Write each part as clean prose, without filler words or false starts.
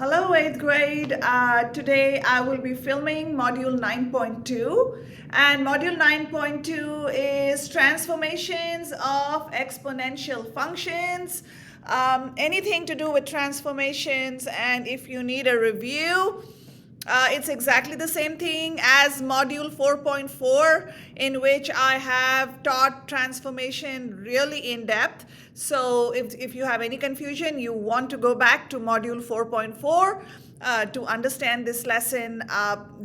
Hello, 8th grade. Today I will be filming module 9.2, and module 9.2 is transformations of exponential functions. Anything to do with transformations, and if you need a review, it's exactly the same thing as module 4.4, in which I have taught transformation really in depth. So if you have any confusion, you want to go back to module 4.4 to understand this lesson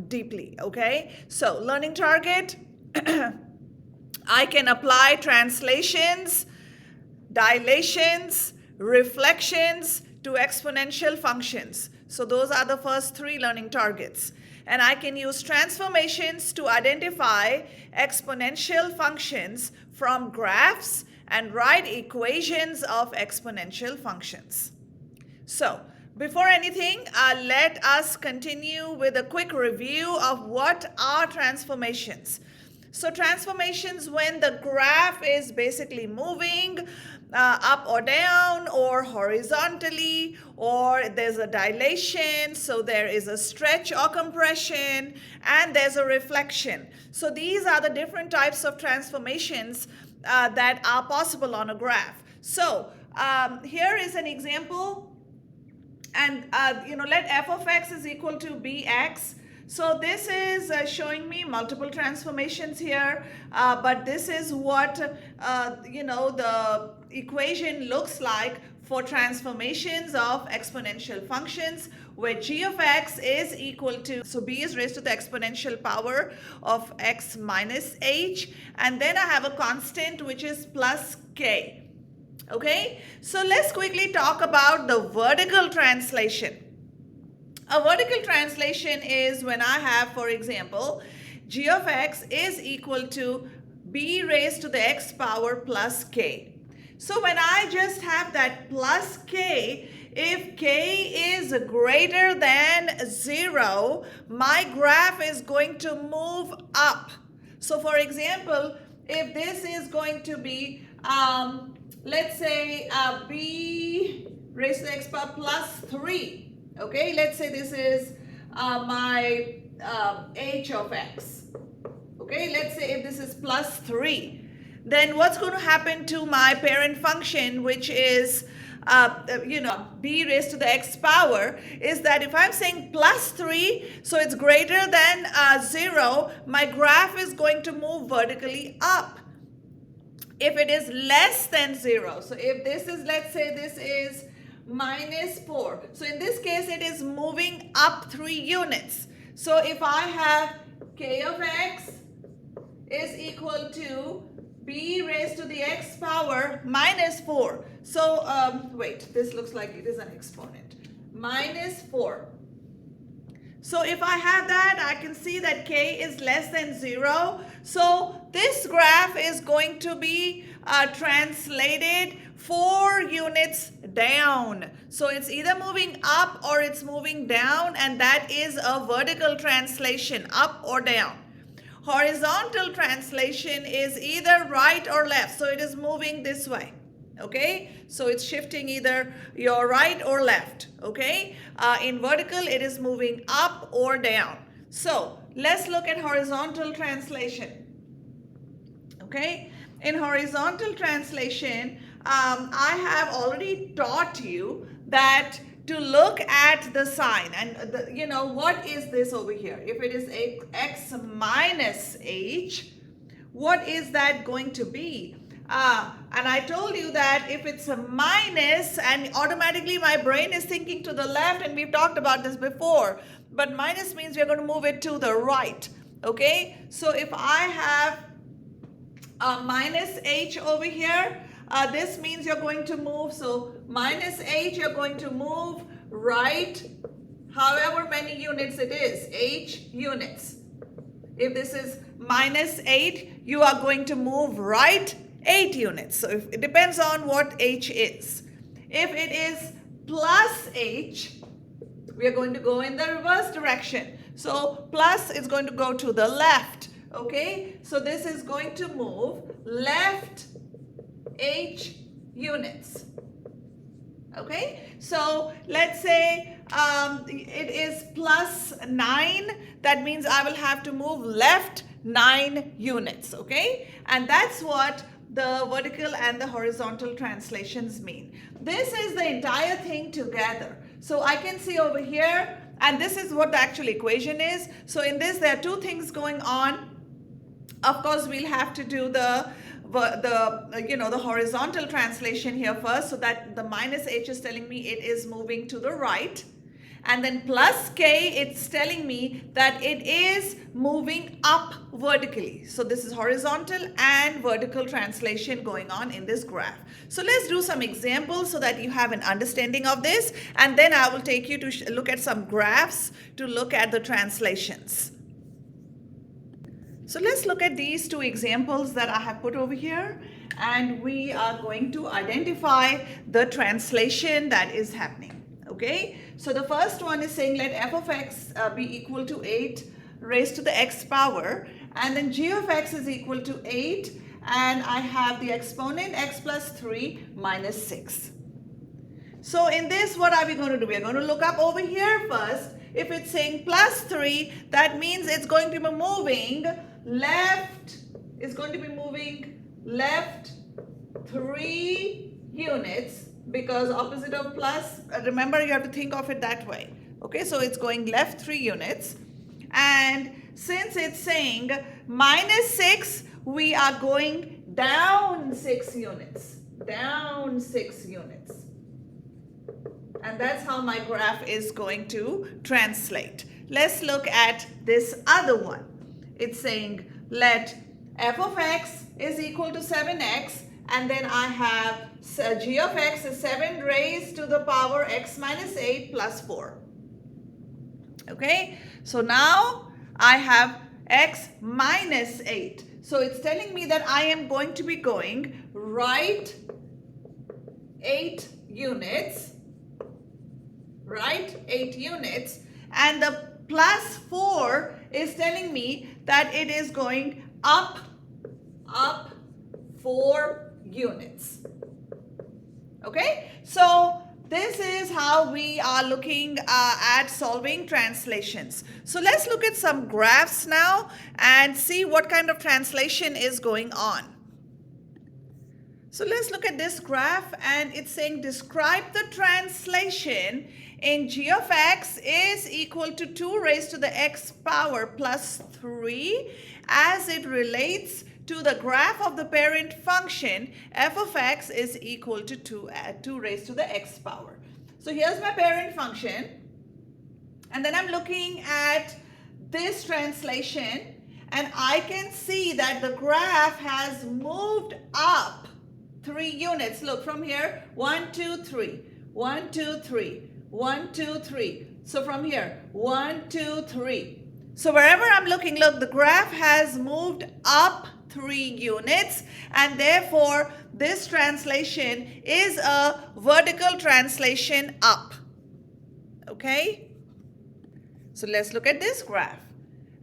deeply, okay? So learning target, I can apply translations, dilations, reflections to exponential functions. So those are the first three learning targets. And I can use transformations to identify exponential functions from graphs and write equations of exponential functions. So before anything, let us continue with a quick review of what are transformations. So transformations when the graph is basically moving up or down or horizontally, or there's a dilation, so there is a stretch or compression, and there's a reflection. So these are the different types of transformations that are possible on a graph. So here is an example, and let f of x is equal to bx. So this is showing me multiple transformations here, but this is what the equation looks like for transformations of exponential functions, where g of x is equal to, so b is raised to the exponential power of x minus h, and then I have a constant which is plus k. Okay, so let's quickly talk about the vertical translation. A vertical translation is when I have, for example, g of x is equal to b raised to the x power plus k. So when I just have that plus k, if k is greater than 0, my graph is going to move up. So for example, if this is going to be, let's say b raised to the x power plus 3. Okay, let's say this is my h of x. Okay, let's say if this is plus 3, then what's going to happen to my parent function, which is b raised to the x power, is that if I'm saying plus 3, so it's greater than 0, my graph is going to move vertically up. If it is less than 0, so if this is, let's say this is minus 4, so in this case it is moving up 3 units. So if I have k of x is equal to b raised to the x power minus 4. So wait, this looks like it is an exponent. Minus 4. So if I have that, I can see that k is less than 0. So this graph is going to be translated 4 units down. So it's either moving up or it's moving down, and that is a vertical translation, up or down. Horizontal translation is either right or left. So it is moving this way. Okay, so it's shifting either your right or left. Okay, in vertical it is moving up or down. So let's look at horizontal translation. Okay, in horizontal translation, I have already taught you that to look at the sign, and what is this over here? If it is x minus h, what is that going to be? And I told you that if it's a minus, and automatically my brain is thinking to the left, and we've talked about this before, but minus means we're going to move it to the right. Okay, so if I have a minus h over here, this means you're going to move, so minus h, you're going to move right however many units it is, h units. If this is minus 8, you are going to move right 8 units. So it depends on what h is. If it is plus h, we are going to go in the reverse direction. So plus is going to go to the left. Okay, so this is going to move left h units. Okay, so let's say it is plus 9. That means I will have to move left 9 units, okay? And that's what the vertical and the horizontal translations mean. This is the entire thing together. So I can see over here, and this is what the actual equation is. So in this, there are two things going on. Of course, we'll have to do the horizontal translation here first, so that the minus h is telling me it is moving to the right. And then plus k, it's telling me that it is moving up vertically. So this is horizontal and vertical translation going on in this graph. So let's do some examples so that you have an understanding of this. And then I will take you to look at some graphs to look at the translations. So let's look at these two examples that I have put over here. And we are going to identify the translation that is happening. Okay, so the first one is saying let f of x be equal to 8 raised to the x power, and then g of x is equal to 8, and I have the exponent x plus 3 minus 6. So in this, what are we going to do? We are going to look up over here first. If it's saying plus 3, that means it's going to be moving left, it's going to be moving left 3 units. Because opposite of plus, remember you have to think of it that way. Okay, so it's going left 3 units. And since it's saying minus 6, we are going down 6 units. Down 6 units. And that's how my graph is going to translate. Let's look at this other one. It's saying let f of x is equal to 7x. And then I have g of x is 7 raised to the power x minus 8 plus 4. Okay, so now I have x minus 8. So it's telling me that I am going to be going right 8 units. Right, 8 units. And the plus 4 is telling me that it is going up 4 units. Okay, so this is how we are looking at solving translations. So let's look at some graphs now and see what kind of translation is going on. So let's look at this graph, and it's saying describe the translation in g of x is equal to 2 raised to the x power plus 3 as it relates to the graph of the parent function f of x is equal to 2 raised to the x power. So here's my parent function, and then I'm looking at this translation, and I can see that the graph has moved up 3 units. Look from here, 1, 2, 3, 1, 2, 3, 1, 2, 3. So from here, 1, 2, 3. So wherever I'm looking, look, the graph has moved up 3 units, and therefore this translation is a vertical translation up. Okay, so let's look at this graph,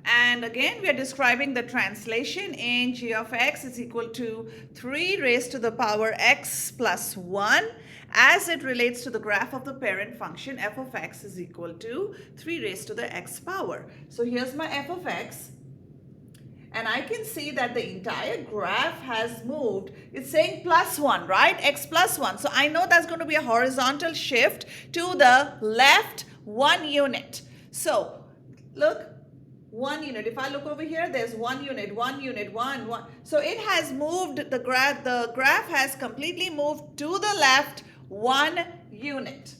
and again we are describing the translation in g of x is equal to 3 raised to the power x plus 1 as it relates to the graph of the parent function f of x is equal to 3 raised to the x power. So here's my f of x. And I can see that the entire graph has moved. It's saying plus 1, right? X plus 1. So I know that's going to be a horizontal shift to the left 1 unit. So look, 1 unit. If I look over here, there's 1 unit, 1 unit, 1, 1. So it has moved, the graph has completely moved to the left 1 unit.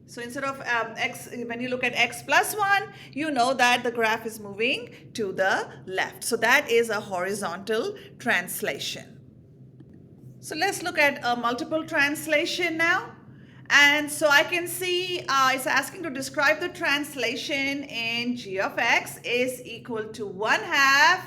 So instead of x, when you look at x plus 1, you know that the graph is moving to the left. So that is a horizontal translation. So let's look at a multiple translation now. And so I can see it's asking to describe the translation in g of x is equal to 1/2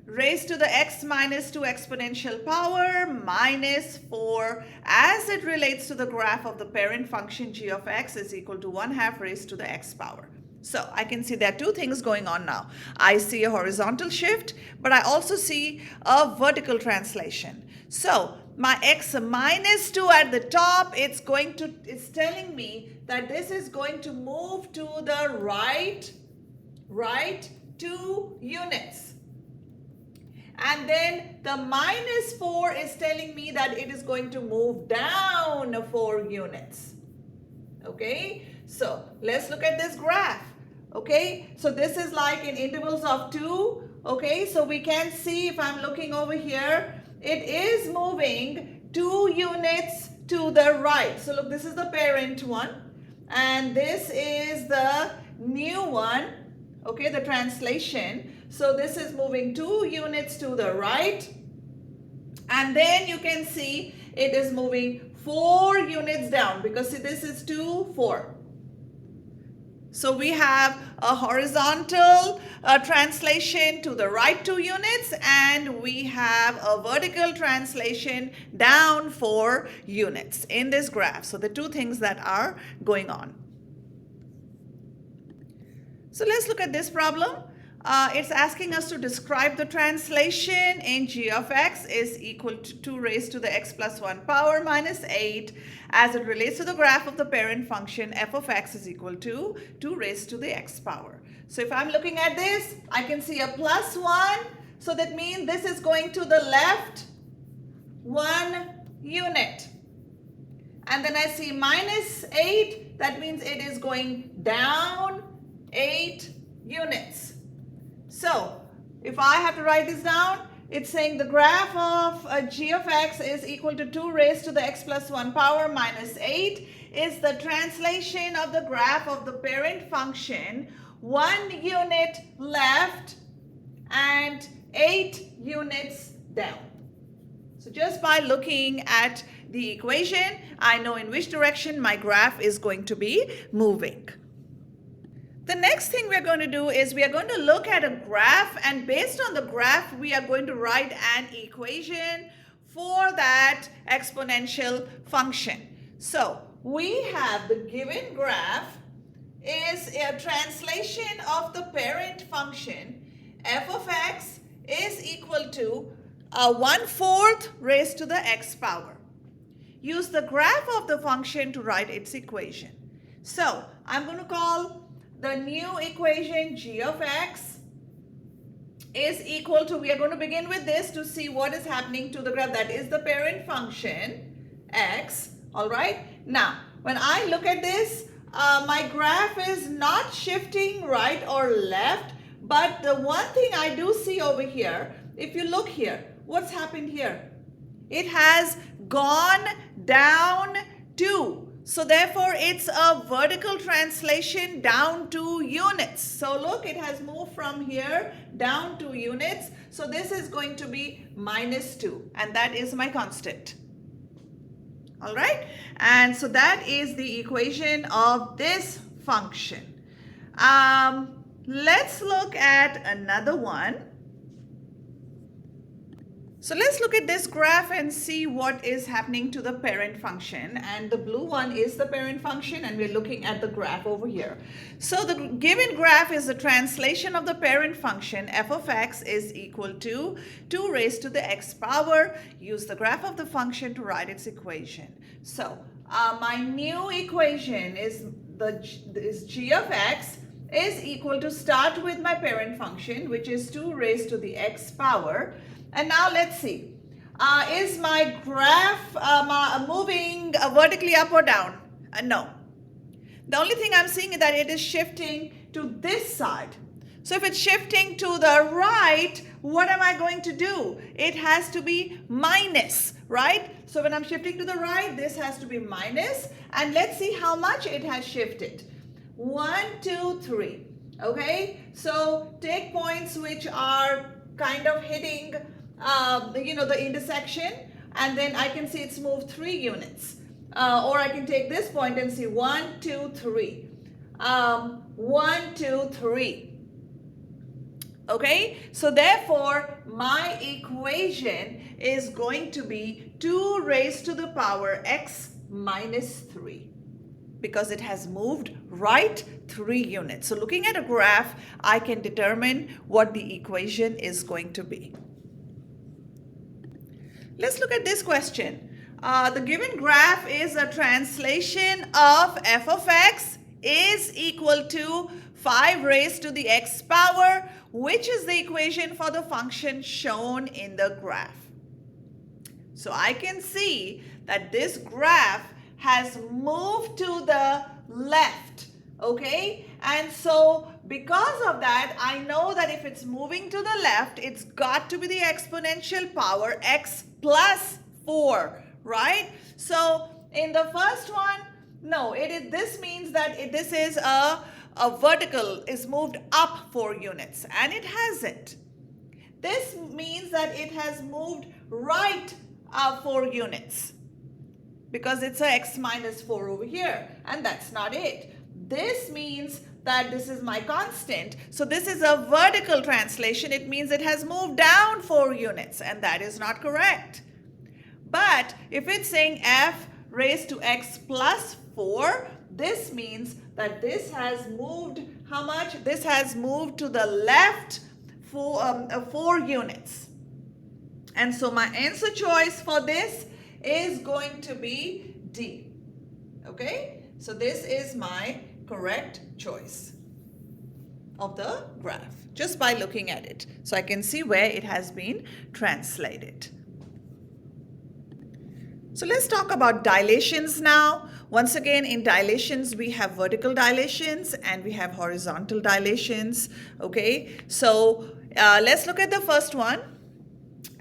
raised to the x minus 2 exponential power minus 4 as it relates to the graph of the parent function g of x is equal to 1/2 raised to the x power. So I can see there are two things going on now. I see a horizontal shift, but I also see a vertical translation. So my x minus 2 at the top, it's telling me that this is going to move to the right 2 units. And then the minus 4 is telling me that it is going to move down 4 units. Okay, so let's look at this graph. Okay, so this is like in intervals of 2. Okay, so we can see, if I'm looking over here, it is moving 2 units to the right. So look, this is the parent one, and this is the new one. Okay, the translation. So this is moving 2 units to the right, and then you can see it is moving 4 units down, because see, this is 2, 4. So we have a horizontal translation to the right 2 units, and we have a vertical translation down 4 units in this graph. So the two things that are going on. So let's look at this problem. It's asking us to describe the translation in g of x is equal to 2 raised to the x plus 1 power minus 8 as it relates to the graph of the parent function f of x is equal to 2 raised to the x power. So if I'm looking at this, I can see a plus 1. So that means this is going to the left 1 unit. And then I see minus 8. That means it is going down 8 units. So if I have to write this down, it's saying the graph of g of x is equal to 2 raised to the x plus 1 power minus 8 is the translation of the graph of the parent function, 1 unit left and 8 units down. So just by looking at the equation, I know in which direction my graph is going to be moving. The next thing we're going to do is we are going to look at a graph, and based on the graph, we are going to write an equation for that exponential function. So we have the given graph is a translation of the parent function f of x is equal to 1/4 raised to the x power. Use the graph of the function to write its equation. So I'm going to call the new equation g of x is equal to, we are going to begin with this to see what is happening to the graph. That is the parent function x. All right. Now, when I look at this, my graph is not shifting right or left, but the one thing I do see over here, if you look here, what's happened here? It has gone down 2. So therefore, it's a vertical translation down 2 units. So look, it has moved from here down 2 units. So this is going to be minus 2, and that is my constant. All right. And so that is the equation of this function. Let's look at another one. So let's look at this graph and see what is happening to the parent function. And the blue one is the parent function, and we're looking at the graph over here. So the given graph is the translation of the parent function f of x is equal to 2 raised to the x power. Use the graph of the function to write its equation. So my new equation is g of x is equal to, start with my parent function, which is 2 raised to the x power. And now let's see, is my graph moving vertically up or down? No. The only thing I'm seeing is that it is shifting to this side. So if it's shifting to the right, what am I going to do? It has to be minus, right? So when I'm shifting to the right, this has to be minus. And let's see how much it has shifted. 1, 2, 3. Okay, so take points which are kind of hitting the intersection, and then I can see it's moved 3 units. Or I can take this point and see 1, 2, 3. 1, 2, 3. Okay, so therefore my equation is going to be 2 raised to the power x minus 3, because it has moved right 3 units. So looking at a graph, I can determine what the equation is going to be. let's look at this question. The given graph is a translation of f of x is equal to 5 raised to the x power, which is the equation for the function shown in the graph. So I can see that this graph has moved to the left, okay? And so because of that, I know that if it's moving to the left, it's got to be the exponential power x plus 4, right? So in the first one, no, this means that this is a vertical is moved up 4 units, and it hasn't. This means that it has moved right 4 units because it's a x minus 4 over here, and that's not it. This means that this is my constant, so this is a vertical translation. It means it has moved down 4 units, and that is not correct. But if it's saying f raised to x plus 4, this means that this has moved how much? This has moved to the left 4 units. And so my answer choice for this is going to be D. Okay? So this is my correct choice of the graph just by looking at it. So I can see where it has been translated. So let's talk about dilations now. Once again, in dilations, we have vertical dilations and we have horizontal dilations. Okay, so let's look at the first one.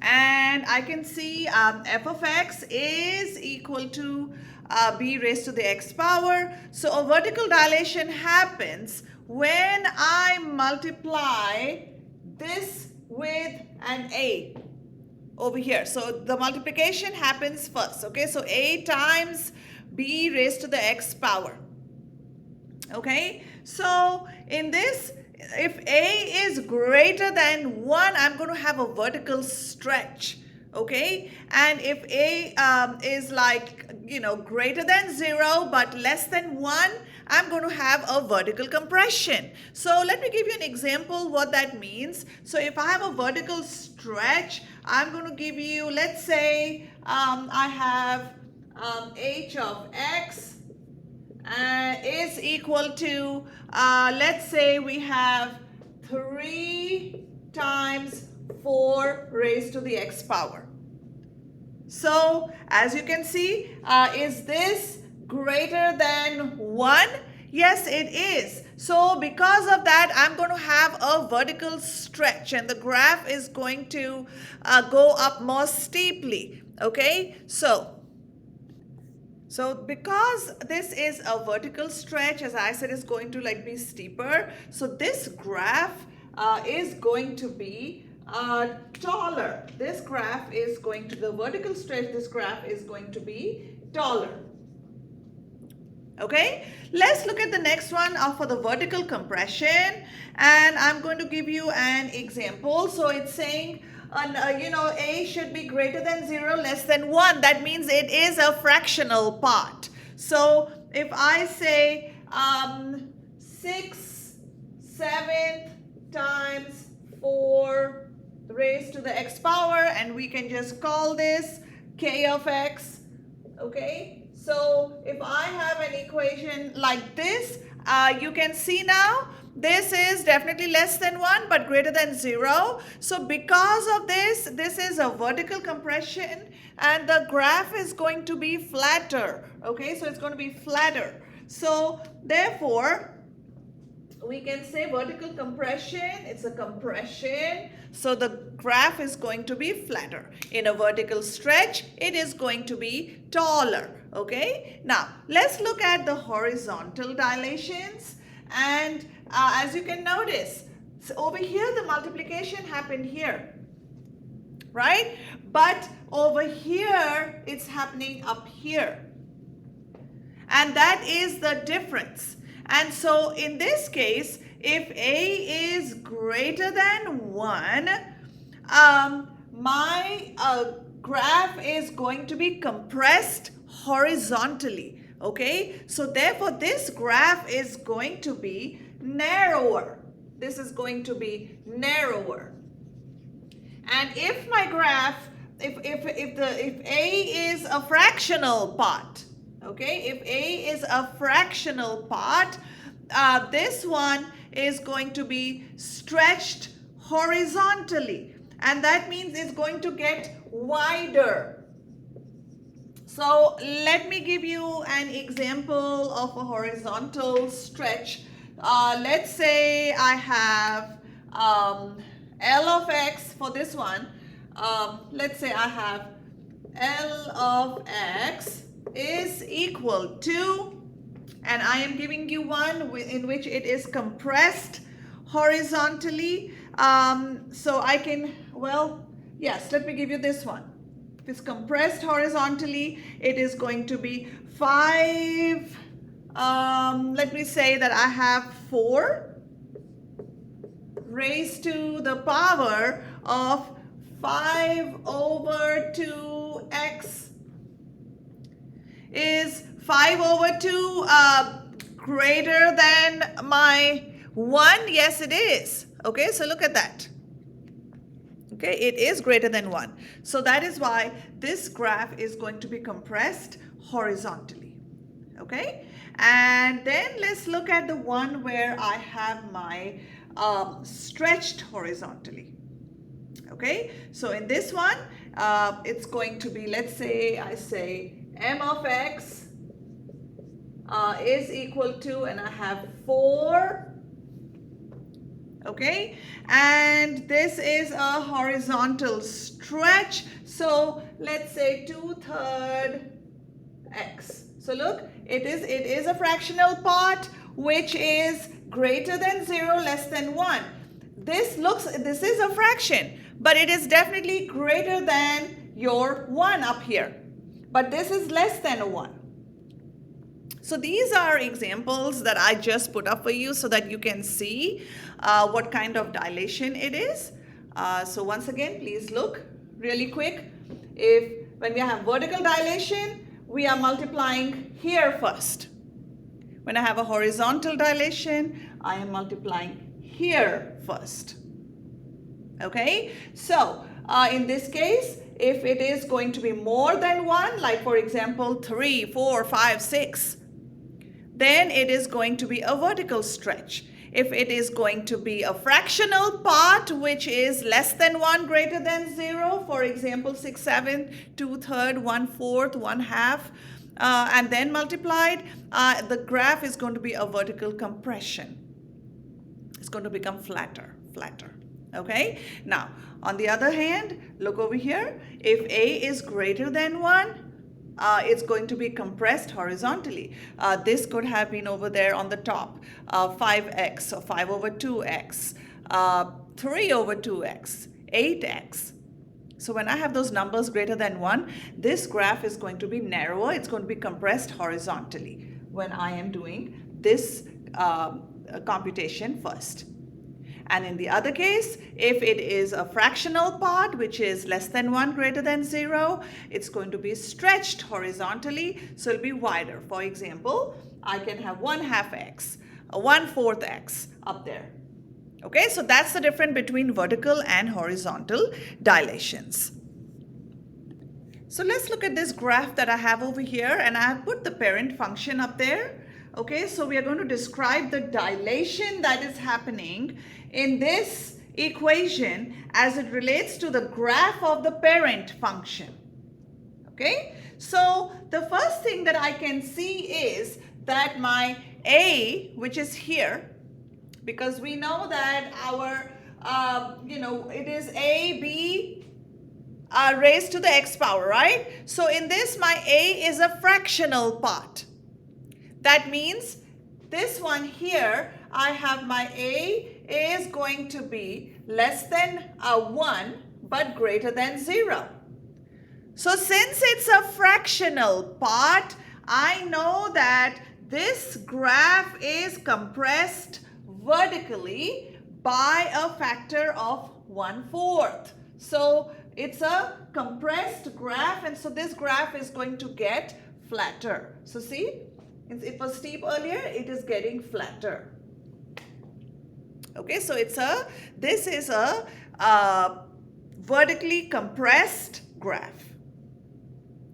And I can see f of x is equal to b raised to the x power. So a vertical dilation happens when I multiply this with an a over here. So the multiplication happens first. Okay, so a times b raised to the x power. Okay, so in this, if a is greater than 1, I'm going to have a vertical stretch. Okay, and if a is like, greater than 0 but less than 1, I'm going to have a vertical compression. So let me give you an example what that means. So if I have a vertical stretch, I'm going to give you, let's say I have h of x is equal to, let's say we have 3 times 4 raised to the x power. So as you can see, is this greater than 1? Yes, it is. So because of that, I'm going to have a vertical stretch and the graph is going to go up more steeply. Okay, so because this is a vertical stretch, as I said, is going to be steeper. So this graph is going to be taller. This graph is going to, the vertical stretch, this graph is going to be taller. Okay, let's look at the next one for the vertical compression, and I'm going to give you an example. So it's saying, a should be greater than 0, less than 1. That means it is a fractional part. So if I say 6/7 times 4 raised to the x power, and we can just call this k of x. Okay, so if I have an equation like this, you can see now this is definitely less than 1 but greater than 0. So because of this, this is a vertical compression and the graph is going to be flatter. Okay, so it's going to be flatter. So therefore, we can say vertical compression, it's a compression. So the graph is going to be flatter. In a vertical stretch, it is going to be taller. Okay, now let's look at the horizontal dilations. And as you can notice, so over here the multiplication happened here, right? But over here it's happening up here. And that is the difference. And so in this case, if a is greater than 1, my graph is going to be compressed horizontally. Okay, so therefore this graph is going to be narrower. This is going to be narrower. And if my graph if A is a fractional part, okay, if A is a fractional part, this one is going to be stretched horizontally, and that means it's going to get wider. So let me give you an example of a horizontal stretch. Let's say I have L of x for this one. Let's say I have L of x is equal to, and I am giving you one in which it is compressed horizontally. So I can, well, yes, let me give you this one. If it's compressed horizontally, it is going to be 5, let me say that I have 4 raised to the power of 5 over 2x. Is 5 over 2 greater than my 1? Yes, it is. Okay, so look at that. Okay, it is greater than 1. So that is why this graph is going to be compressed horizontally. Okay, and then let's look at the one where I have my stretched horizontally. Okay, so in this one, it's going to be, let's say, I say m of x is equal to, and I have 4. Okay, and this is a horizontal stretch. So let's say 2/3 x. So look, it is a fractional part which is greater than 0, less than 1. This is a fraction, but it is definitely greater than your 1 up here. But this is less than a 1. So these are examples that I just put up for you so that you can see what kind of dilation it is. So once again, please look really quick. When we have vertical dilation, we are multiplying here first. When I have a horizontal dilation, I am multiplying here first. Okay, so in this case, if it is going to be more than 1, like for example 3, 4, 5, 6, then it is going to be a vertical stretch. If it is going to be a fractional part which is less than 1, greater than 0, for example 6, 7, 2/3, 1/4, 1/2, and then multiplied, the graph is going to be a vertical compression. It's going to become flatter. Okay, now on the other hand, look over here. If A is greater than 1, it's going to be compressed horizontally. This could have been over there on the top, 5x or 5 over 2x, 3 over 2x, 8x. So when I have those numbers greater than 1, this graph is going to be narrower. It's going to be compressed horizontally when I am doing this computation first. And in the other case, if it is a fractional part, which is less than 1, greater than 0, it's going to be stretched horizontally, so it'll be wider. For example, I can have 1/2 x, 1/4 x up there. Okay, so that's the difference between vertical and horizontal dilations. So let's look at this graph that I have over here, and I have put the parent function up there. Okay, so we are going to describe the dilation that is happening in this equation as it relates to the graph of the parent function. Okay, so the first thing that I can see is that my A, which is here, because we know that our, it is A, B, raised to the x power, right? So in this, my A is a fractional part. That means this one here, I have my A is going to be less than 1 but greater than 0. So since it's a fractional part, I know that this graph is compressed vertically by a factor of 1/4. So it's a compressed graph, and so this graph is going to get flatter. So see? It was steep earlier, it is getting flatter. Okay, so this is a vertically compressed graph.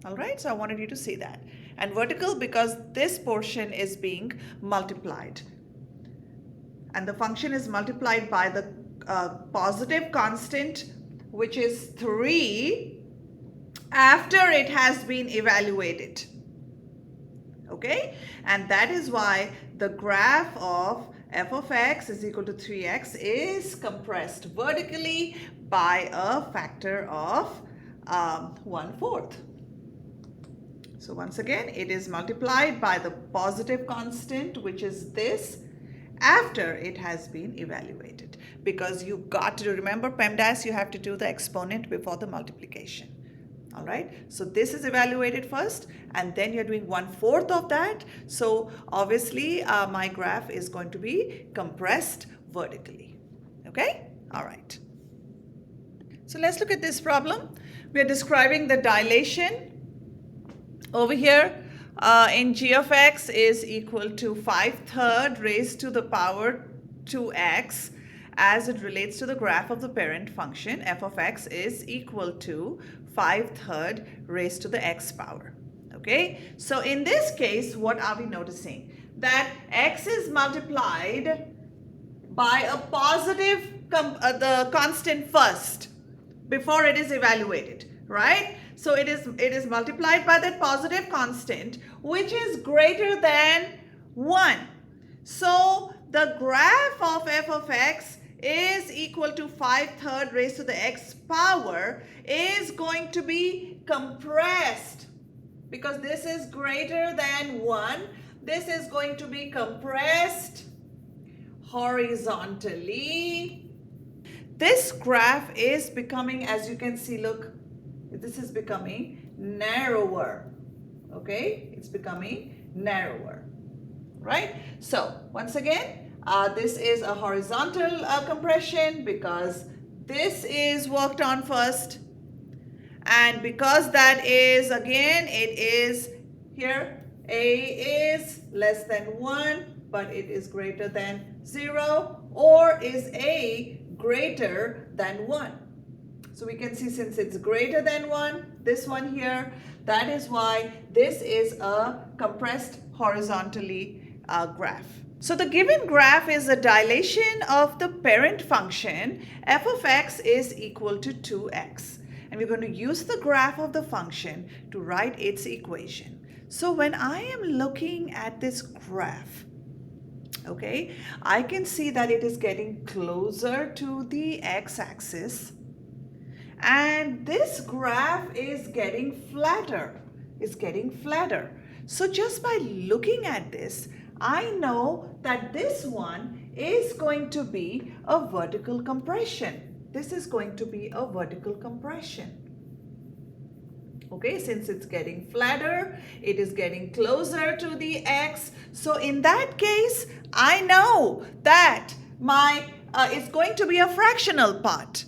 All right, so I wanted you to see that. And vertical because this portion is being multiplied. And the function is multiplied by the positive constant, which is 3, after it has been evaluated. Okay, and that is why the graph of f of x is equal to 3x is compressed vertically by a factor of 1/4. So once again, it is multiplied by the positive constant, which is this, after it has been evaluated. Because you got to remember PEMDAS, you have to do the exponent before the multiplication. All right, so this is evaluated first and then you're doing 1/4 of that. So obviously my graph is going to be compressed vertically. Okay, all right. So let's look at this problem. We are describing the dilation over here in g of x is equal to 5/3 raised to the power 2x as it relates to the graph of the parent function. F of x is equal to 5/3 raised to the x power. Okay, so in this case, what are we noticing? That x is multiplied by a positive the constant first before it is evaluated, right? So it is multiplied by that positive constant, which is greater than 1. So the graph of f of x is equal to 5/3 raised to the x power is going to be compressed because this is greater than 1. This is going to be compressed horizontally. This graph is becoming, as you can see, look, this is becoming narrower. Okay, it's becoming narrower, right? So once again, this is a horizontal compression because this is worked on first, and because that is, again, it is here, a is less than 1 but it is greater than 0, or is a greater than 1. So we can see since it's greater than 1, this one here, that is why this is a compressed horizontally graph. So the given graph is a dilation of the parent function. F of x is equal to 2x. And we're going to use the graph of the function to write its equation. So when I am looking at this graph, okay, I can see that it is getting closer to the x-axis. And this graph is getting flatter. So just by looking at this, I know that this one is going to be a vertical compression. This is going to be a vertical compression. Okay, since it's getting flatter, it is getting closer to the x. So in that case, I know that it's going to be a fractional part.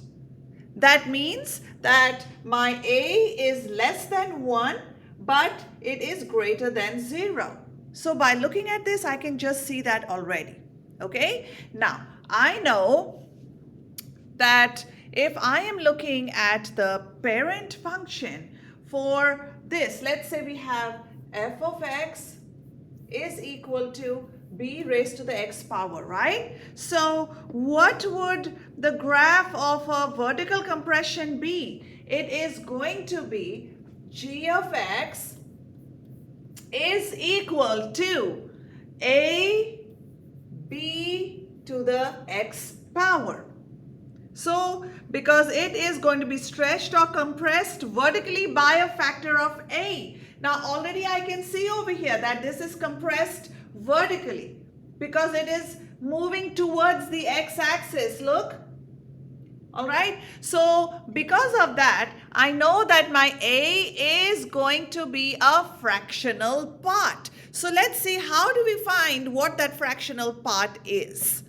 That means that my a is less than 1, but it is greater than 0. So by looking at this, I can just see that already. Okay, now I know that if I am looking at the parent function for this, let's say we have f of x is equal to b raised to the x power, right? So what would the graph of a vertical compression be? It is going to be g of x is equal to a b to the x power. So because it is going to be stretched or compressed vertically by a factor of a. Now already I can see over here that this is compressed vertically because it is moving towards the x-axis. Look. All right. So because of that, I know that my a is going to be a fractional part. So let's see, how do we find what that fractional part is?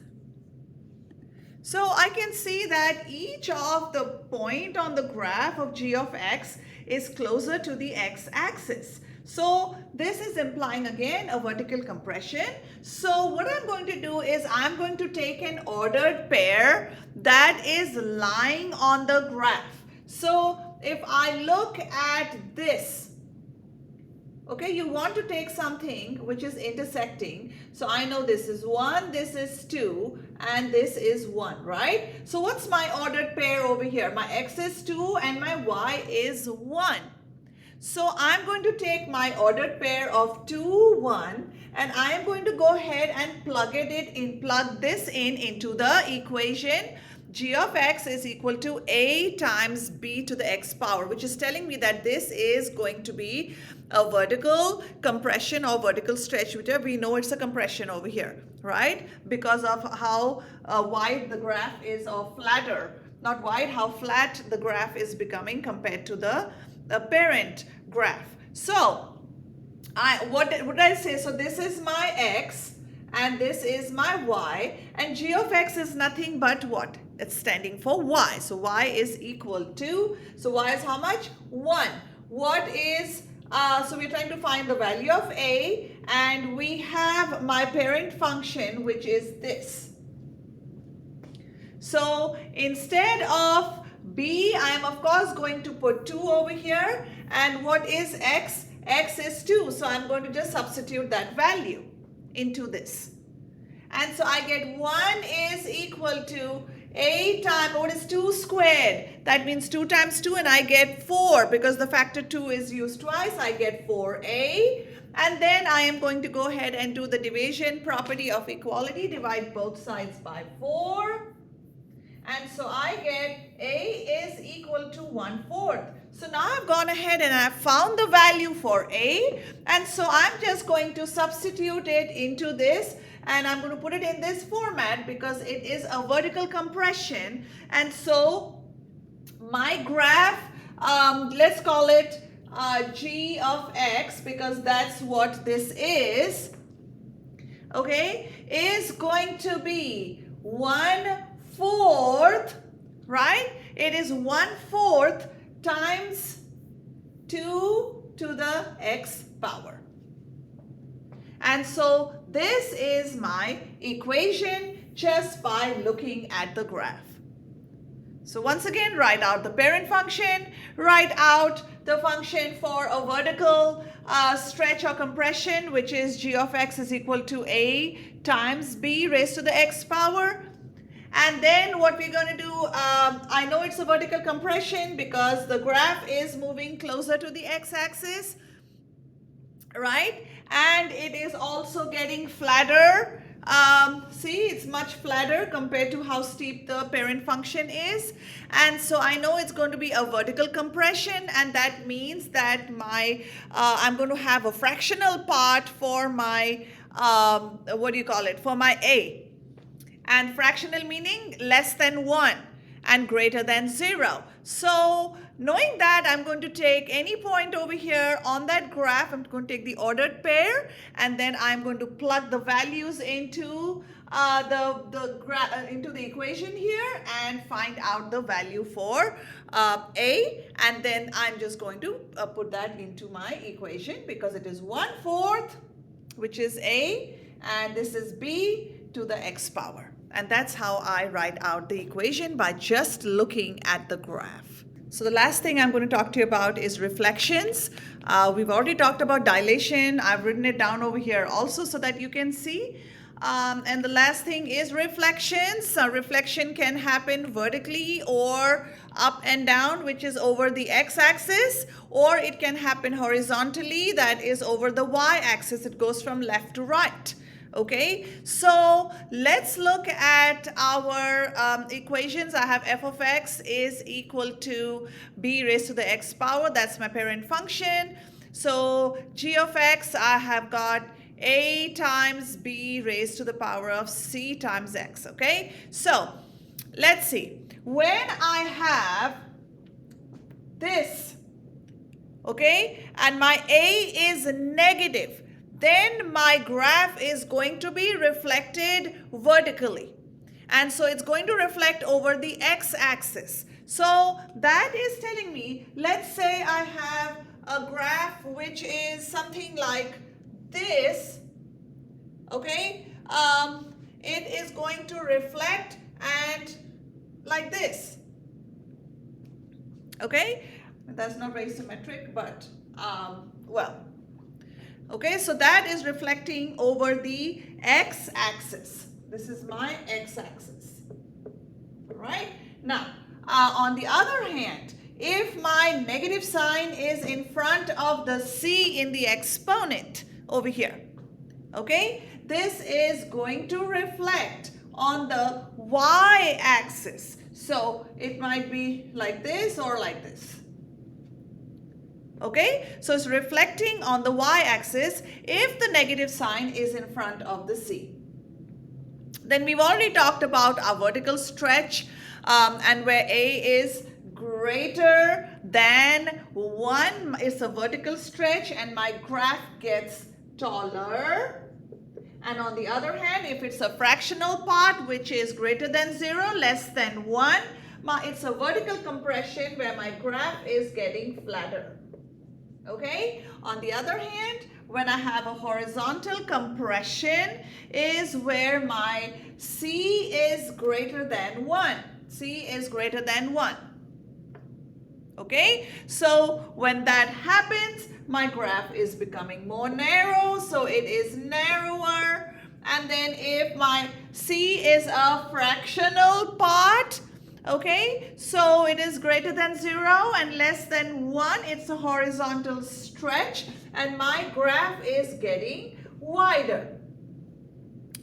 So I can see that each of the point on the graph of g of x is closer to the x-axis. So this is implying again a vertical compression. So what I'm going to do is I'm going to take an ordered pair that is lying on the graph. So if I look at this, okay, you want to take something which is intersecting. So I know this is 1, this is 2, and this is 1, right? So what's my ordered pair over here? My x is 2 and my y is 1. So I'm going to take my ordered pair of 2, 1, and I am going to go ahead and plug this in into the equation. G of x is equal to a times b to the x power, which is telling me that this is going to be a vertical compression or vertical stretch, whichever. We know it's a compression over here, right? Because of how wide the graph is, or flatter, not wide, how flat the graph is becoming compared to the parent graph. So what did I say? So this is my x and this is my y, and g of x is nothing but what? It's standing for y. So y is equal to, so y is how much? 1. What is, so we're trying to find the value of a, and we have my parent function, which is this. So instead of b, I am of course going to put 2 over here. And what is x? X is 2. So I'm going to just substitute that value into this. And so I get 1 is equal to a times, what is 2 squared? That means 2 times 2, and I get 4 because the factor 2 is used twice. I get 4a. And then I am going to go ahead and do the division property of equality. Divide both sides by 4. And so I get a is equal to 1/4. So now I've gone ahead and I've found the value for a. And so I'm just going to substitute it into this. And I'm going to put it in this format because it is a vertical compression. And so my graph, let's call it g of x, because that's what this is, okay, is going to be 1/4, right? It is 1/4 times 2 to the x power. And so this is my equation just by looking at the graph. So once again, write out the parent function, write out the function for a vertical stretch or compression, which is g of x is equal to a times b raised to the x power. And then what we're going to do, I know it's a vertical compression because the graph is moving closer to the x-axis, right? And it is also getting flatter. See, it's much flatter compared to how steep the parent function is. And so I know it's going to be a vertical compression, and that means that my I'm going to have a fractional part for my, for my a. And fractional meaning less than 1 and greater than 0. So knowing that, I'm going to take any point over here on that graph. I'm going to take the ordered pair, and then I'm going to plug the values into the equation here and find out the value for a. And then I'm just going to put that into my equation because it is 1/4, which is a, and this is b to the x power. And that's how I write out the equation, by just looking at the graph. So the last thing I'm going to talk to you about is reflections. We've already talked about dilation. I've written it down over here also so that you can see. And the last thing is reflections. Reflection can happen vertically or up and down, which is over the x-axis, or it can happen horizontally, that is over the y-axis. It goes from left to right. Okay, so let's look at our equations. I have f of x is equal to b raised to the x power. That's my parent function. So g of x, I have got a times b raised to the power of c times x. Okay, so let's see. When I have this, okay, and my a is negative, then my graph is going to be reflected vertically. And so it's going to reflect over the x-axis. So that is telling me, let's say I have a graph which is something like this, okay? It is going to reflect and like this, okay? That's not very symmetric, but well. Okay, so that is reflecting over the x-axis. This is my x-axis. All right. Now, on the other hand, if my negative sign is in front of the c in the exponent over here, okay, this is going to reflect on the y-axis. So it might be like this or like this. Okay, so it's reflecting on the y-axis if the negative sign is in front of the c. Then we've already talked about our vertical stretch and where a is greater than 1 is a vertical stretch and my graph gets taller. And on the other hand, if it's a fractional part which is greater than 0, less than 1, it's a vertical compression where my graph is getting flatter. Okay, on the other hand, when I have a horizontal compression is where my C is greater than 1. C is greater than 1. Okay, so when that happens, my graph is becoming more narrow, so it is narrower. And then if my C is a fractional part, okay, so it is greater than 0 and less than 1. It's a horizontal stretch and my graph is getting wider.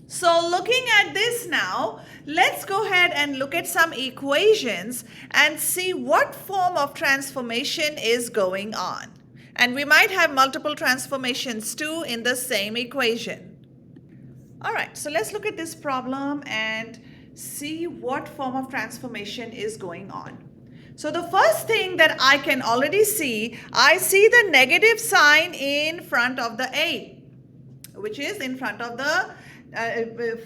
So looking at this now, let's go ahead and look at some equations and see what form of transformation is going on. And we might have multiple transformations too in the same equation. All right, so let's look at this problem and see what form of transformation is going on. So the first thing that I can already see, I see the negative sign in front of the A, which is in front of the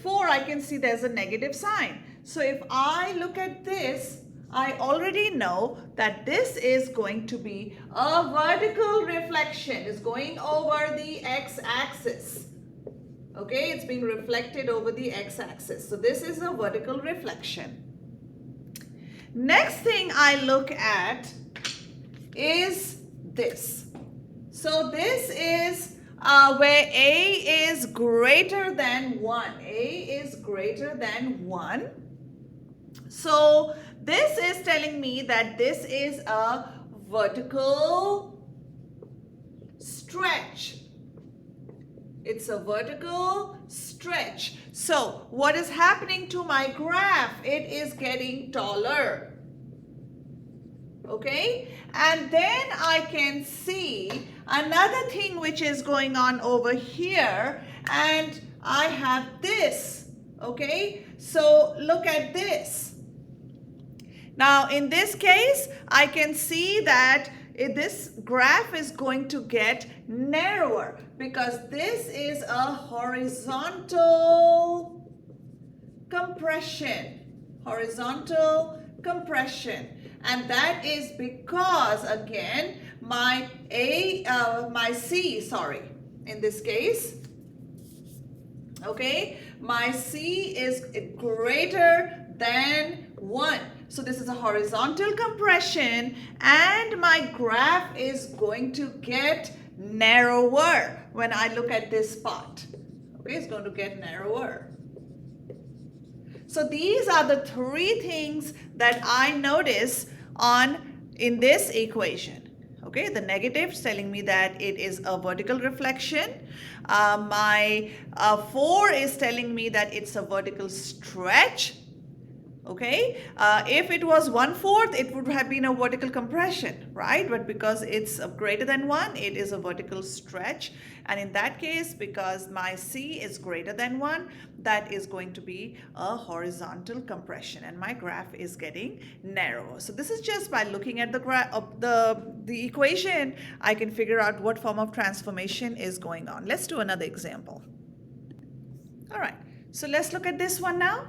4. I can see there's a negative sign. So if I look at this, I already know that this is going to be a vertical reflection. It's going over the x-axis. Okay, it's being reflected over the x-axis. So this is a vertical reflection. Next thing I look at is this. So this is where A is greater than 1. A is greater than 1. So this is telling me that this is a vertical stretch. It's a vertical stretch. So what is happening to my graph? It is getting taller. Okay? And then I can see another thing which is going on over here. And I have this. Okay? So look at this. Now in this case, I can see that this graph is going to get narrower because this is a horizontal compression. Horizontal compression. And that is because, again, my C, in this case, okay, my C is greater than 1. So this is a horizontal compression and my graph is going to get narrower when I look at this part. Okay, it's going to get narrower. So these are the 3 things that I notice in this equation. Okay, the negative is telling me that it is a vertical reflection. My 4 is telling me that it's a vertical stretch. Okay, if it was 1/4, it would have been a vertical compression, right? But because it's greater than 1, it is a vertical stretch. And in that case, because my C is greater than 1, that is going to be a horizontal compression and my graph is getting narrower. So this is just by looking at the equation, I can figure out what form of transformation is going on. Let's do another example. All right, so let's look at this one now.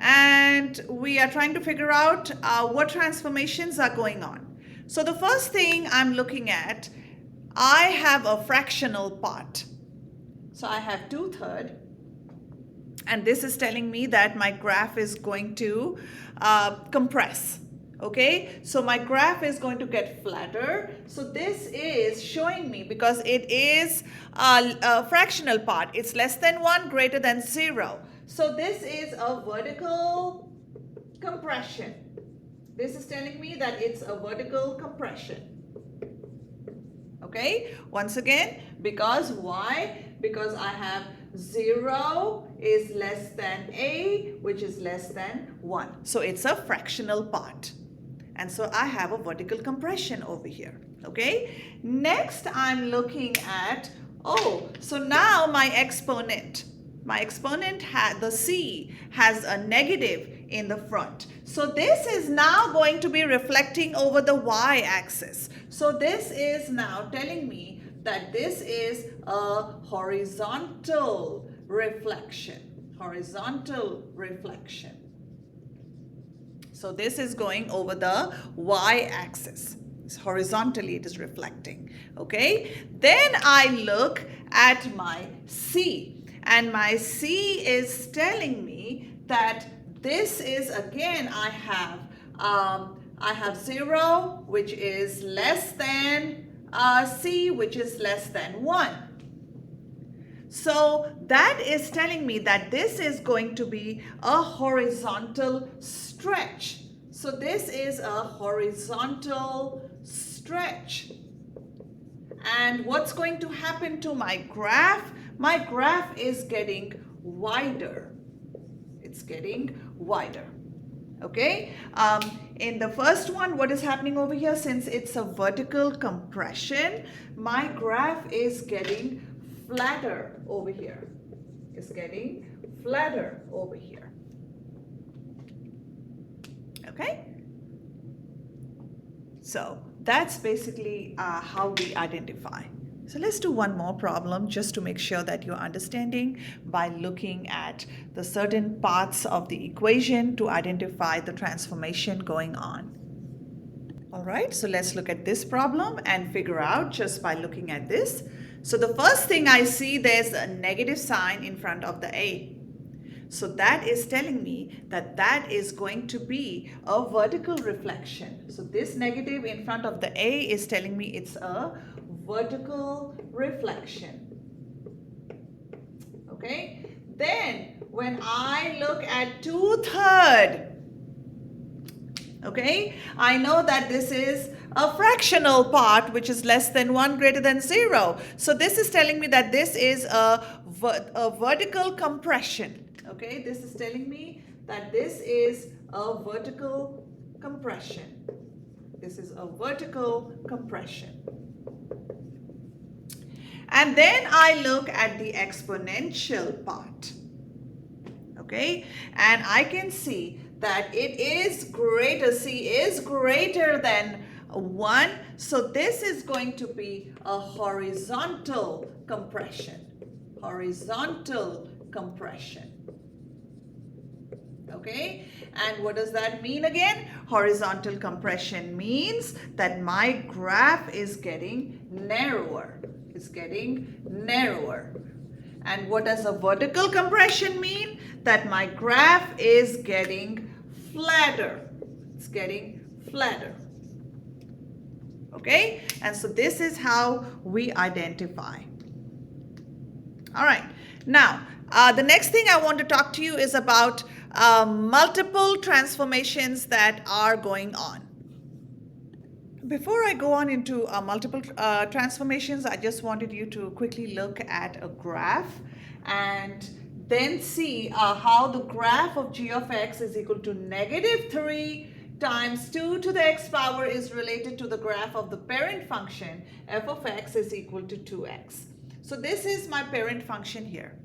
And we are trying to figure out what transformations are going on. So the first thing I'm looking at, I have a fractional part. So I have 2/3. And this is telling me that my graph is going to compress. Okay, so my graph is going to get flatter. So this is showing me, because it is a fractional part, it's less than 1, greater than 0. So this is a vertical compression. This is telling me that it's a vertical compression. Okay, once again, because why? Because I have 0 is less than a, which is less than 1. So it's a fractional part. And so I have a vertical compression over here. Okay, next I'm looking at, so now my exponent the C has a negative in the front. So this is now going to be reflecting over the y-axis. So this is now telling me that this is a horizontal reflection. Horizontal reflection. So this is going over the y-axis. Horizontally it is reflecting. Okay, then I look at my C. And my C is telling me that this is, again, I have 0, which is less than C, which is less than 1. So that is telling me that this is going to be a horizontal stretch. So this is a horizontal stretch. And what's going to happen to my graph? My graph is getting wider. It's getting wider. Okay, in the first one, what is happening over here? Since it's a vertical compression, my graph is getting flatter over here. It's getting flatter over here. Okay, so that's basically how we identify. So let's do one more problem just to make sure that you're understanding by looking at the certain parts of the equation to identify the transformation going on. All right, so let's look at this problem and figure out just by looking at this. So the first thing I see, there's a negative sign in front of the A. So that is telling me that that is going to be a vertical reflection. So this negative in front of the A is telling me it's a vertical reflection. Okay, then when I look at 2/3, okay, I know that this is a fractional part, which is less than 1, greater than 0. So this is telling me that this is a vertical compression. Okay, this is telling me that this is a vertical compression. This is a vertical compression. And then I look at the exponential part. Okay, and I can see that it is greater, C is greater than 1. So this is going to be a horizontal compression. Horizontal compression. Okay, and what does that mean again? Horizontal compression means that my graph is getting narrower. It's getting narrower. And what does a vertical compression mean? That my graph is getting flatter. It's getting flatter. Okay, and so this is how we identify. All right, now the next thing I want to talk to you is about multiple transformations that are going on. Before I go on into multiple transformations, I just wanted you to quickly look at a graph and then see how the graph of g of x is equal to -3 times 2 to the x power is related to the graph of the parent function f of x is equal to 2x. So this is my parent function here.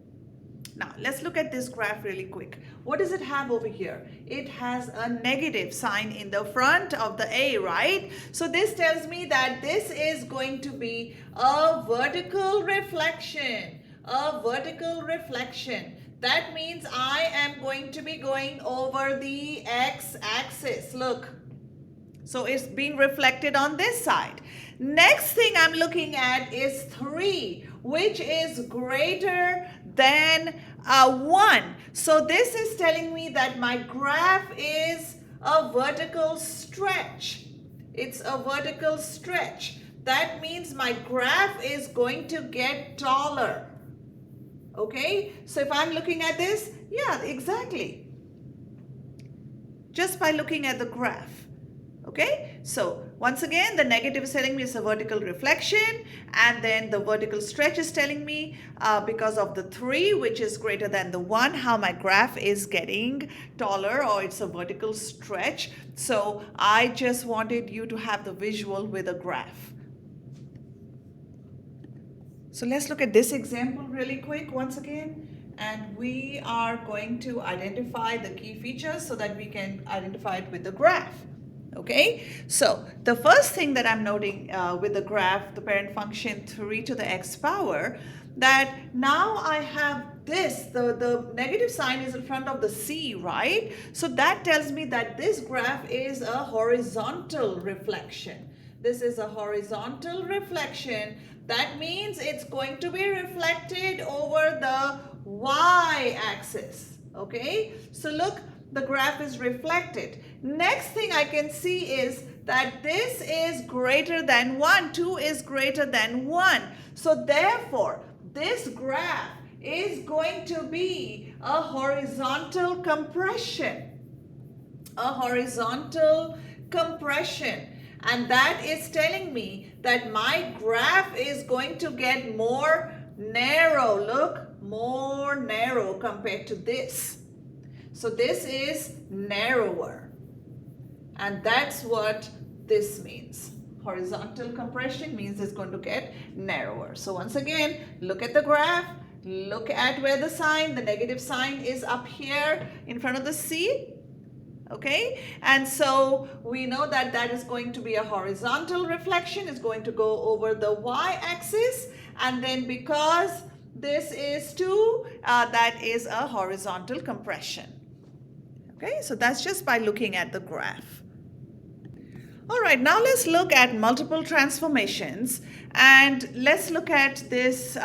Now, let's look at this graph really quick. What does it have over here? It has a negative sign in the front of the A, right? So this tells me that this is going to be a vertical reflection. A vertical reflection. That means I am going to be going over the x-axis. Look. So it's being reflected on this side. Next thing I'm looking at is 3, which is greater than 1. So this is telling me that my graph is a vertical stretch. It's a vertical stretch. That means my graph is going to get taller. Okay, so if I'm looking at this, yeah, exactly. Just by looking at the graph. Okay, so once again, the negative is telling me it's a vertical reflection, and then the vertical stretch is telling me because of the 3, which is greater than the 1, how my graph is getting taller, or it's a vertical stretch. So I just wanted you to have the visual with a graph. So let's look at this example really quick once again. And we are going to identify the key features so that we can identify it with the graph. Okay, so the first thing that I'm noting with the graph, the parent function 3 to the x power, that now I have this, the negative sign is in front of the c, right? So that tells me that this graph is a horizontal reflection. This is a horizontal reflection. That means it's going to be reflected over the y-axis. Okay, so look, the graph is reflected. Next thing I can see is that this is greater than 1. 2 is greater than 1. So therefore, this graph is going to be a horizontal compression. A horizontal compression. And that is telling me that my graph is going to get more narrow. Look, more narrow compared to this. So this is narrower. And that's what this means. Horizontal compression means it's going to get narrower. So once again, look at the graph. Look at where the sign, the negative sign is up here in front of the C. Okay, and so we know that that is going to be a horizontal reflection. It's going to go over the y-axis, and then because this is 2, that is a horizontal compression. Okay, so that's just by looking at the graph. All right, now let's look at multiple transformations, and let's look at this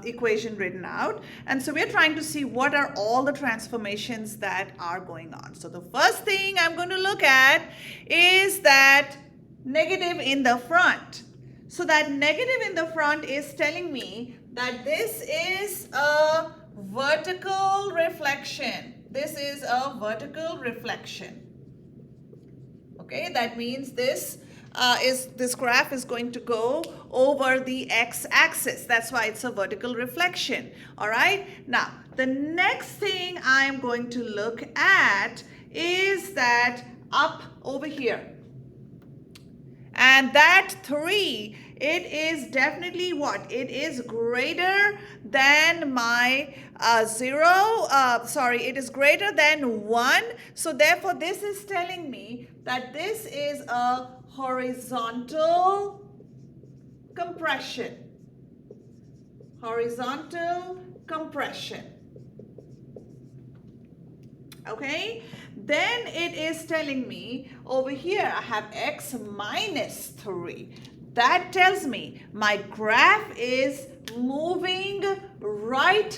equation written out. And so we're trying to see what are all the transformations that are going on. So the first thing I'm going to look at is that negative in the front. So that negative in the front is telling me that this is a vertical reflection. This is a vertical reflection. Okay, that means this graph is going to go over the x-axis. That's why it's a vertical reflection. All right. Now, the next thing I am going to look at is that up over here. And that 3, it is definitely what? It is greater than my 0. It is greater than 1. So therefore, this is telling me that this is a horizontal compression. Horizontal compression. Okay, then it is telling me over here I have x minus 3. That tells me my graph is moving right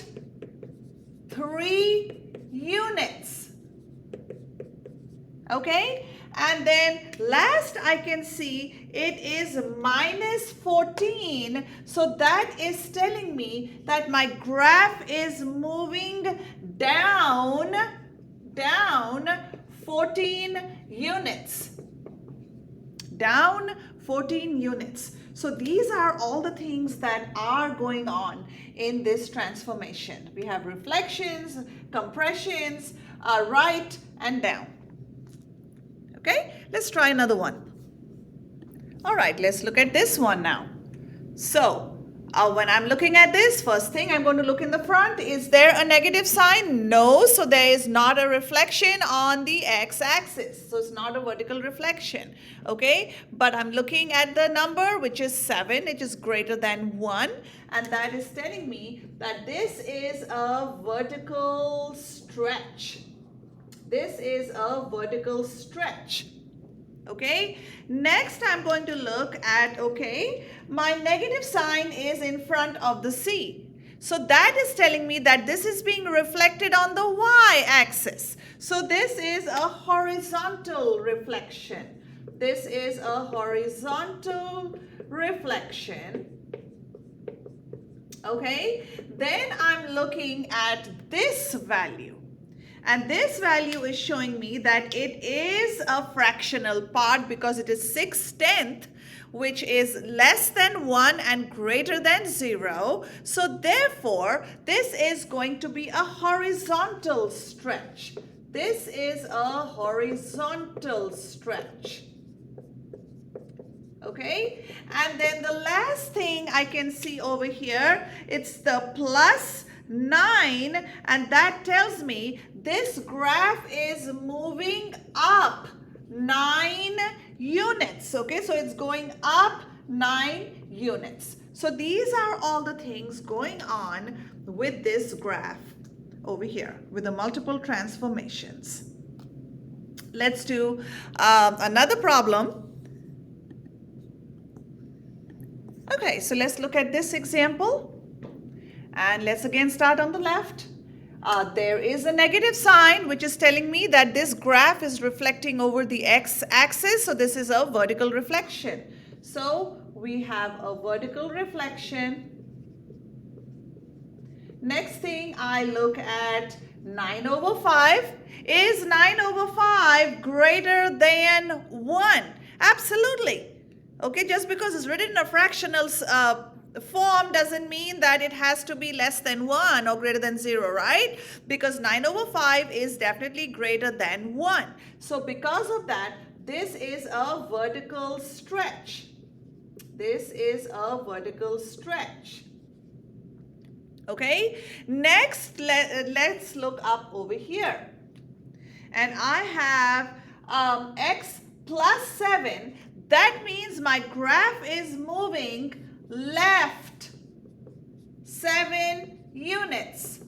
3 units. Okay, and then last I can see it is minus 14. So that is telling me that my graph is moving down 14 units. Down 14 units. So these are all the things that are going on in this transformation. We have reflections, compressions, right and down. Okay, let's try another one. All right, let's look at this one now. So when I'm looking at this, first thing I'm going to look in the front. Is there a negative sign? No, so there is not a reflection on the x-axis. So it's not a vertical reflection, okay? But I'm looking at the number, which is 7, which is greater than 1. And that is telling me that this is a vertical stretch. This is a vertical stretch. Okay, next I'm going to look at, okay, my negative sign is in front of the C. So that is telling me that this is being reflected on the y-axis. So this is a horizontal reflection. This is a horizontal reflection. Okay, then I'm looking at this value. And this value is showing me that it is a fractional part because it is 6/10, which is less than 1 and greater than 0. So therefore, this is going to be a horizontal stretch. This is a horizontal stretch. Okay, and then the last thing I can see over here, it's the +9, and that tells me this graph is moving up 9 units. Okay, so it's going up 9 units. So these are all the things going on with this graph over here with the multiple transformations. Let's do another problem. Okay, so let's look at this example, and let's again start on the left. There is a negative sign which is telling me that this graph is reflecting over the x-axis, so this is a vertical reflection. So we have a vertical reflection. Next thing I look at 9/5. Is 9/5 greater than 1? Absolutely. Okay, just because it's written in a fractional form doesn't mean that it has to be less than 1 or greater than 0, right? Because 9/5 is definitely greater than 1. So because of that, this is a vertical stretch. This is a vertical stretch. Okay, next let's look up over here. And I have x +7. That means my graph is moving left 7 units.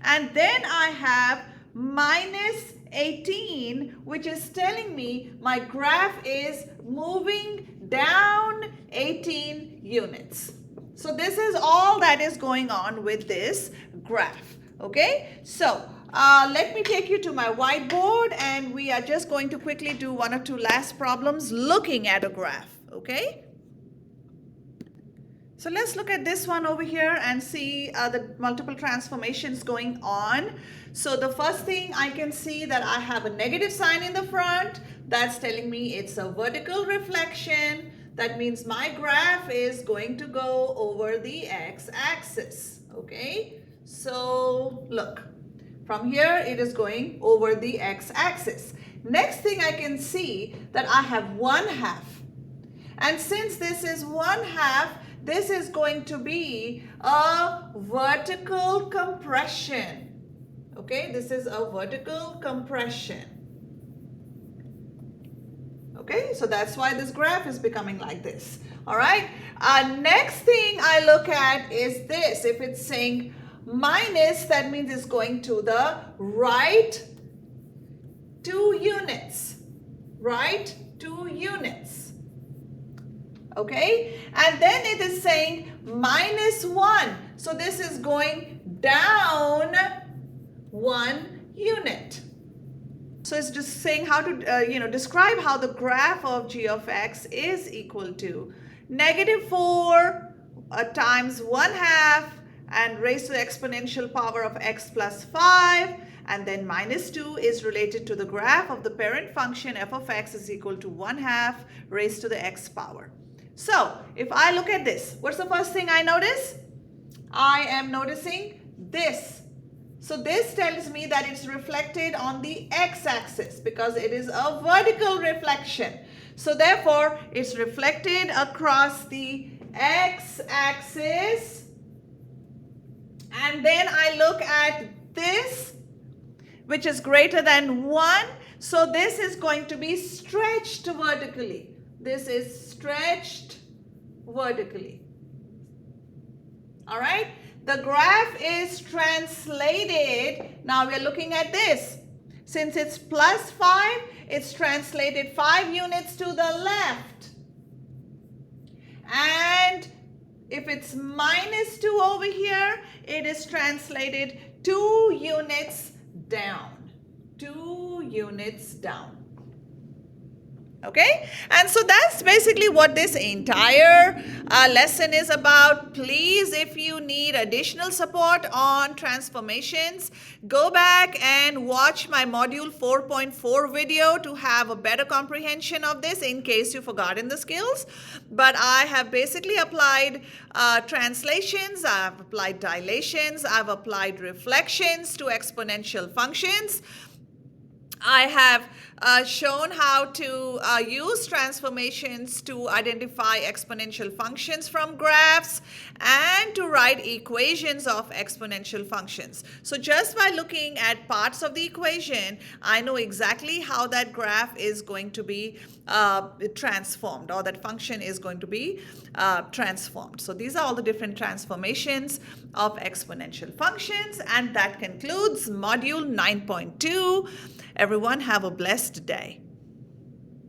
And then I have -18, which is telling me my graph is moving down 18 units. So this is all that is going on with this graph. Okay, so let me take you to my whiteboard, and we are just going to quickly do 1 or 2 last problems looking at a graph. Okay, so let's look at this one over here and see the multiple transformations going on. So the first thing I can see that I have a negative sign in the front. That's telling me it's a vertical reflection. That means my graph is going to go over the x-axis. Okay, so look, from here it is going over the x-axis. Next thing I can see that I have 1/2. And since this is 1/2, this is going to be a vertical compression. Okay, this is a vertical compression. Okay, so that's why this graph is becoming like this. All right, next thing I look at is this. If it's saying minus, that means it's going to the right 2 units. Right 2 units. Okay, and then it is saying -1. So this is going down 1 unit. So it's just saying how to describe how the graph of g of x is equal to -4 times 1/2 and raised to the exponential power of x plus 5, and then -2 is related to the graph of the parent function f of x is equal to 1/2 raised to the x power. So if I look at this, what's the first thing I notice? I am noticing this. So this tells me that it's reflected on the x-axis because it is a vertical reflection. So therefore, it's reflected across the x-axis. And then I look at this, which is greater than 1. So this is going to be stretched vertically. This is stretched vertically. All right. The graph is translated. Now we're looking at this. Since it's +5, it's translated 5 units to the left. And if it's -2 over here, it is translated 2 units down. 2 units down. Okay, and so that's basically what this entire lesson is about. Please, if you need additional support on transformations, go back and watch my module 4.4 video to have a better comprehension of this in case you've forgotten the skills. But I have basically applied translations, I've applied dilations, I've applied reflections to exponential functions. I have shown how to use transformations to identify exponential functions from graphs and to write equations of exponential functions. So just by looking at parts of the equation, I know exactly how that graph is going to be transformed, or that function is going to be transformed. So these are all the different transformations of exponential functions, and that concludes module 9.2. Everyone have a blessed day.